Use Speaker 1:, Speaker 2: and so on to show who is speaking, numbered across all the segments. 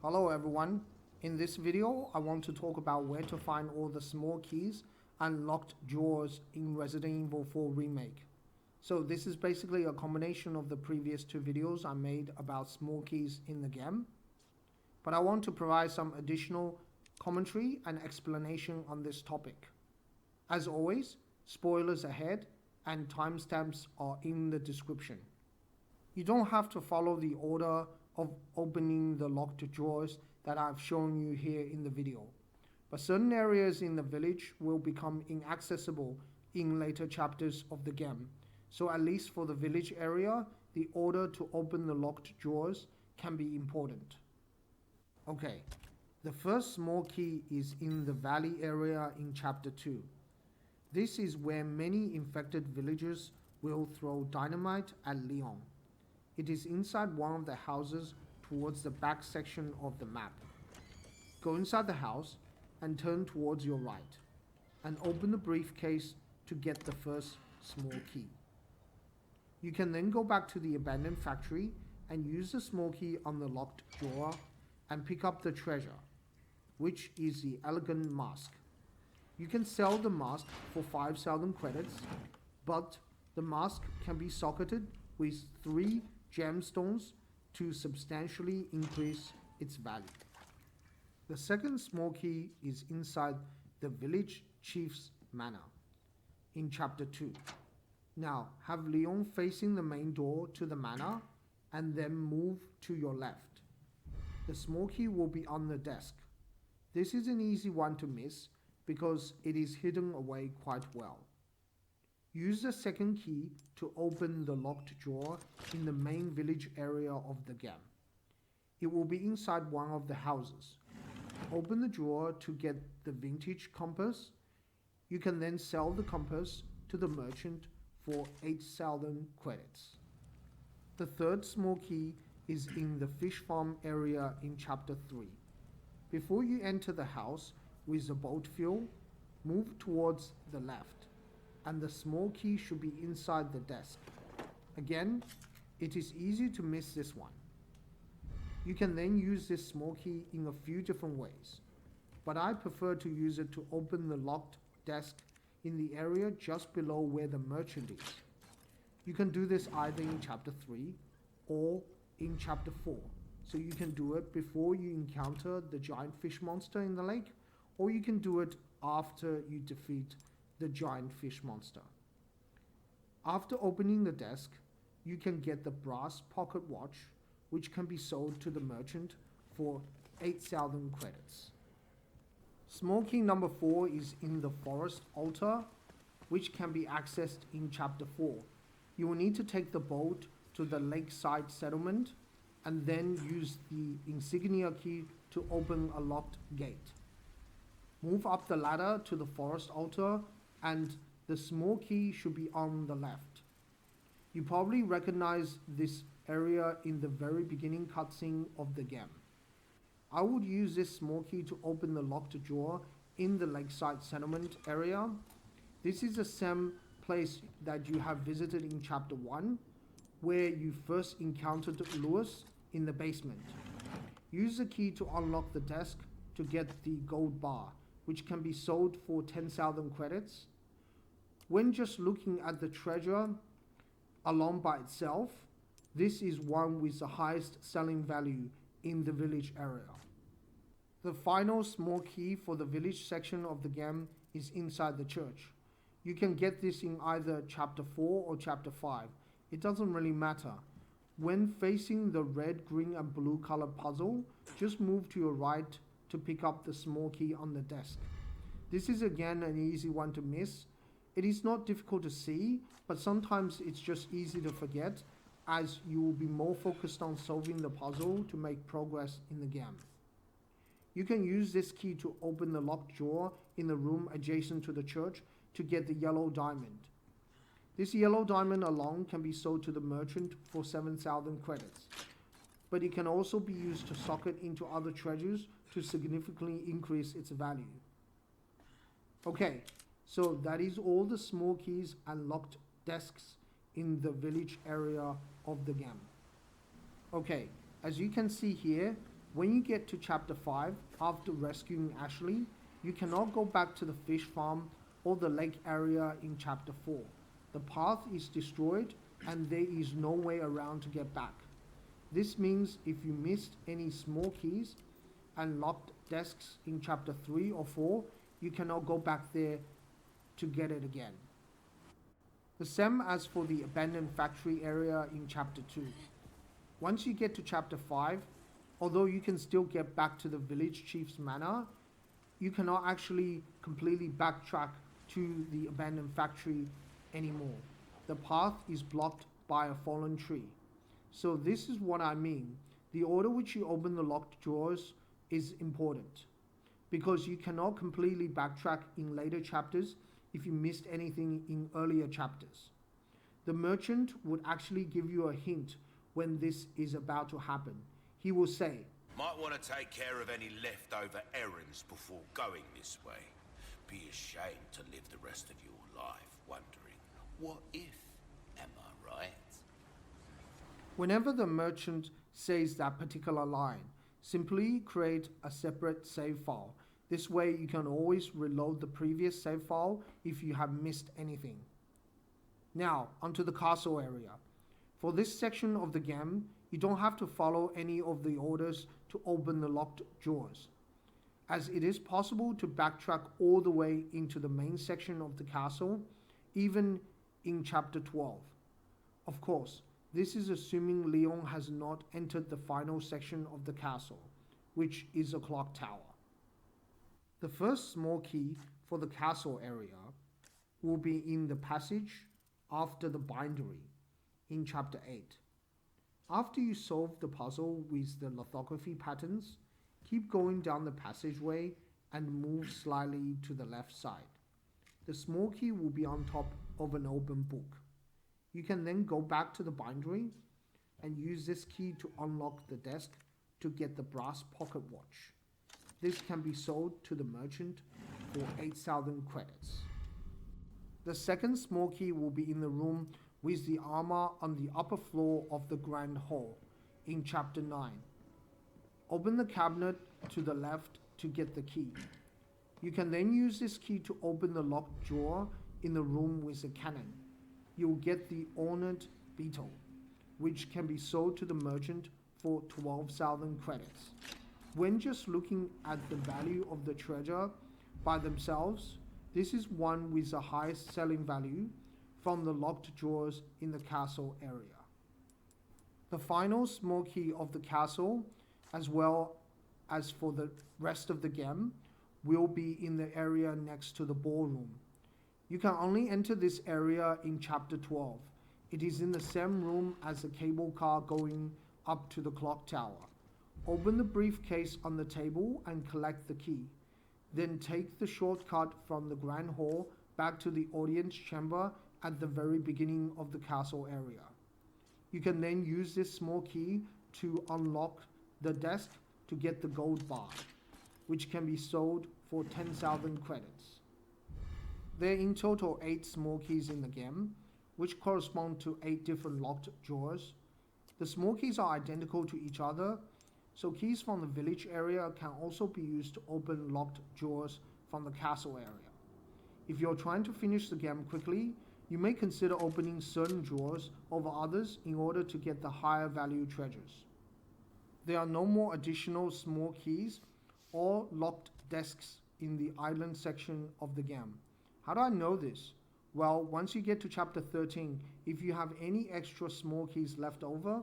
Speaker 1: Hello everyone. In this video, I want to talk about where to find all the small keys and locked drawers in Resident Evil 4 Remake. So this is basically a combination of the previous two videos I made about small keys in the game. But I want to provide some additional commentary and explanation on this topic. As always, spoilers ahead and timestamps are in the description. You don't have to follow the order of opening the locked drawers that I've shown you here in the video. But certain areas in the village will become inaccessible in later chapters of the game. So at least for the village area, the order to open the locked drawers can be important. Okay, the first small key is in the valley area in chapter 2. This is where many infected villagers will throw dynamite at Leon. It is inside one of the houses towards the back section of the map. Go inside the house and turn towards your right and open the briefcase to get the first small key. You can then go back to the abandoned factory and use the small key on the locked drawer and pick up the treasure, which is the elegant mask. You can sell the mask for 5,000 credits, but the mask can be socketed with 3 gemstones to substantially increase its value. The second small key is inside the village chief's manor in chapter 2. Now have Leon facing the main door to the manor and then move to your left. The small key will be on the desk. This is an easy one to miss because it is hidden away quite well. Use the second key to open the locked drawer in the main village area of the game. It will be inside one of the houses. Open the drawer to get the vintage compass. You can then sell the compass to the merchant for 8,000 credits. The third small key is in the fish farm area in chapter 3. Before you enter the house with the boat fuel, move towards the left, and the small key should be inside the desk. Again, it is easy to miss this one. You can then use this small key in a few different ways, but I prefer to use it to open the locked desk in the area just below where the merchant is. You can do this either in chapter 3 or in chapter 4. So you can do it before you encounter the giant fish monster in the lake, or you can do it after you defeat the giant fish monster. After opening the desk, you can get the brass pocket watch, which can be sold to the merchant for 8,000 credits. Small key number 4 is in the forest altar, which can be accessed in chapter 4. You will need to take the boat to the lakeside settlement and then use the insignia key to open a locked gate. Move up the ladder to the forest altar and the small key should be on the left. You probably recognize this area in the very beginning cutscene of the game. I would use this small key to open the locked drawer in the lakeside settlement area. This is the same place that you have visited in chapter 1, where you first encountered Lewis in the basement. Use the key to unlock the desk to get the gold bar, which can be sold for 10,000 credits. When just looking at the treasure alone by itself, this is one with the highest selling value in the village area. The final small key for the village section of the game is inside the church. You can get this in either chapter 4 or chapter 5. It doesn't really matter. When facing the red, green and blue color puzzle, just move to your right to pick up the small key on the desk. This is again an easy one to miss. It is not difficult to see, but sometimes it's just easy to forget, as you will be more focused on solving the puzzle to make progress in the game. You can use this key to open the locked drawer in the room adjacent to the church to get the yellow diamond. This yellow diamond alone can be sold to the merchant for 7,000 credits, but it can also be used to socket into other treasures to significantly increase its value. Okay, so that is all the small keys and locked desks in the village area of the game. Okay, as you can see here, When you get to chapter 5, after rescuing Ashley, you cannot go back to the fish farm or the lake area in chapter 4. The path is destroyed and there is no way around to get back. This means if you missed any small keys and locked desks in chapter 3 or 4, you cannot go back there to get it again. The same as for the abandoned factory area in chapter 2. Once you get to chapter 5, although you can still get back to the village chief's manor, you cannot actually completely backtrack to the abandoned factory anymore. The path is blocked by a fallen tree. So this is what I mean. The order which you open the locked drawers is important, because you cannot completely backtrack in later chapters if you missed anything in earlier chapters. The merchant would actually give you a hint when this is about to happen. He will say,
Speaker 2: "Might want to take care of any leftover errands before going this way. Be ashamed to live the rest of your life wondering, what if, am I right?"
Speaker 1: Whenever the merchant says that particular line, simply create a separate save file. This way you can always reload the previous save file if you have missed anything. Now, onto the castle area. For this section of the game, you don't have to follow any of the orders to open the locked drawers, as it is possible to backtrack all the way into the main section of the castle, even in chapter 12. Of course, this is assuming Leon has not entered the final section of the castle, which is a clock tower. The first small key for the castle area will be in the passage after the bindery in chapter 8. After you solve the puzzle with the lithography patterns, keep going down the passageway and move slightly to the left side. The small key will be on top of an open book. You can then go back to the bindery and use this key to unlock the desk to get the brass pocket watch. This can be sold to the merchant for 8,000 credits. The second small key will be in the room with the armor on the upper floor of the Grand Hall in chapter 9. Open the cabinet to the left to get the key. You can then use this key to open the locked drawer in the room with the cannon. You will get the ornate beetle, which can be sold to the merchant for 12,000 credits. When just looking at the value of the treasure by themselves, this is one with the highest selling value from the locked drawers in the castle area. The final small key of the castle, as well as for the rest of the game, will be in the area next to the ballroom. You can only enter this area in chapter 12. It is in the same room as the cable car going up to the clock tower. Open the briefcase on the table and collect the key. Then take the shortcut from the Grand Hall back to the audience chamber at the very beginning of the castle area. You can then use this small key to unlock the desk to get the gold bar, which can be sold for 10,000 credits. There are in total 8 small keys in the game, which correspond to 8 different locked drawers. The small keys are identical to each other, so keys from the village area can also be used to open locked drawers from the castle area. If you're trying to finish the game quickly, you may consider opening certain drawers over others in order to get the higher value treasures. There are no more additional small keys or locked desks in the island section of the game. How do I know this? Well, once you get to chapter 13, if you have any extra small keys left over,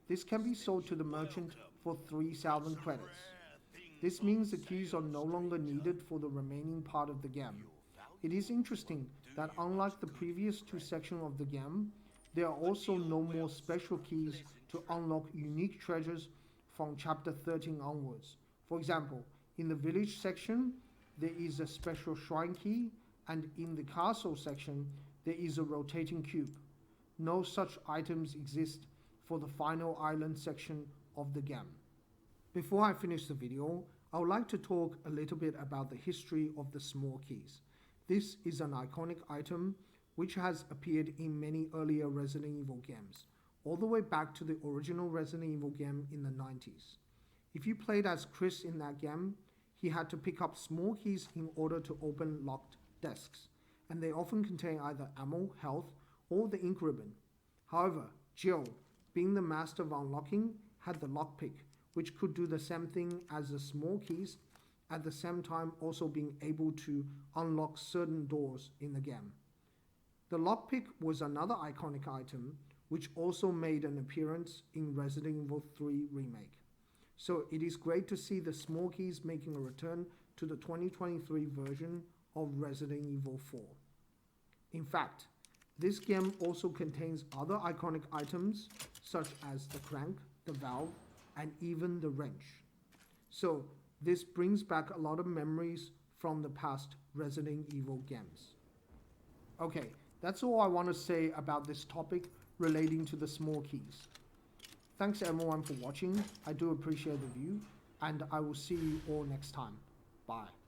Speaker 1: this can be sold to the merchant for 3,000 credits. This means the keys are no longer needed for the remaining part of the game. It is interesting that unlike the previous 2 sections of the game, there are also no more special keys to unlock unique treasures from chapter 13 onwards. For example, in the village section, there is a special shrine key, and in the castle section, there is a rotating cube. No such items exist for the final island section of the game. Before I finish the video, I would like to talk a little bit about the history of the small keys. This is an iconic item which has appeared in many earlier Resident Evil games, all the way back to the original Resident Evil game in the 90s. If you played as Chris in that game, he had to pick up small keys in order to open locked desks, and they often contain either ammo, health, or the ink ribbon. However, Jill, being the master of unlocking, had the lockpick, which could do the same thing as the small keys, at the same time also being able to unlock certain doors in the game. The lockpick was another iconic item, which also made an appearance in Resident Evil 3 Remake. So it is great to see the small keys making a return to the 2023 version of Resident Evil 4. In fact, this game also contains other iconic items such as the crank, the valve, and even the wrench. So this brings back a lot of memories from the past Resident Evil games. Okay, that's all I want to say about this topic relating to the small keys. Thanks everyone for watching. I do appreciate the view, and I will see you all next time. Bye.